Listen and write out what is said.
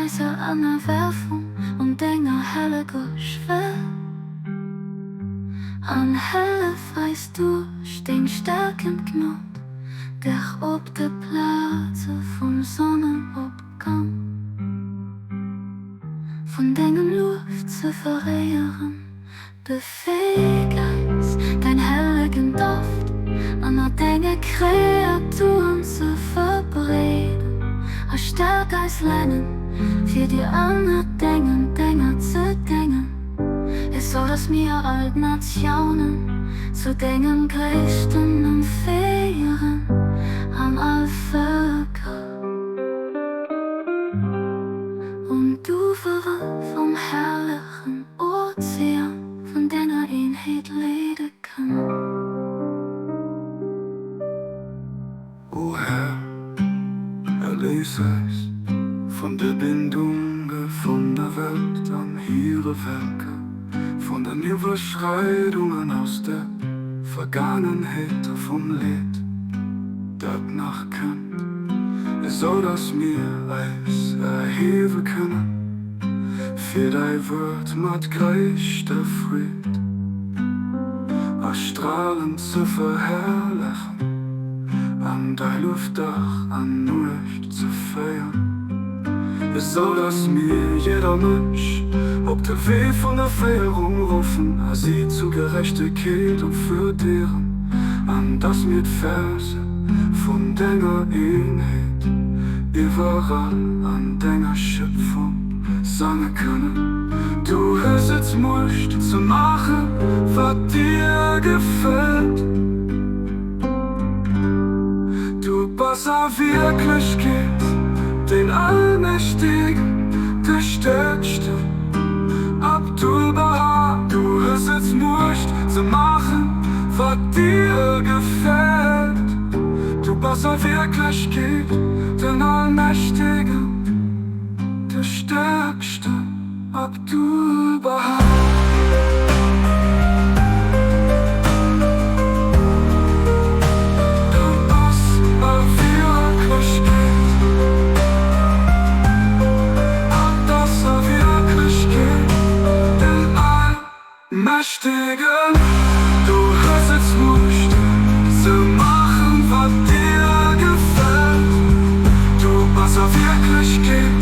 Weise an Erwerfung und denger helle Geschwell. An helle weißt du, stehn stärkend Knot, gech ob de Platze vom Sonnenobgang. Von deinem Luft zu verrehren, befähigst dein helligen Duft, an deine Kreaturen zu verbreden. Als stark als Lennen, für die anderen Dinger zu denken. Es soll das mir alt Nationen zu denken Christen und Feiern an all Völker. Und du vom herrlichen Ozean, von deiner Einheit leden kann. O Herr, erlöse es von der Bindung von der Welt an ihre Werke, von den Überschreitungen aus der Vergangenheit vom Leid, das nachkennt. Es soll das mir als erheben können, für dein Wort mit größter Freude, als strahlend zu verherrlichen, an dein Luftdach an Nacht zu feiern. Es soll das mir jeder Mensch ob der Weg von der Verehrung rufen, sie zu Gerechtigkeit und für deren, an das mit Verse von deiner Einheit, überall an deiner Schöpfung sagen können. Du hörst jetzt Mut zu machen, was dir gefällt. Du bist Wirklichkeit, den Allmächtigen, der Stärkste. Abdul Baha, du hast jetzt Mut zu machen, was dir gefällt. Du bist Wirklichkeit, den Allmächtigen, der Stärkste. Abdul Baha. Mächtigen, du hast jetzt Mut zu machen, was dir gefällt. Du bist Wirklichkeit.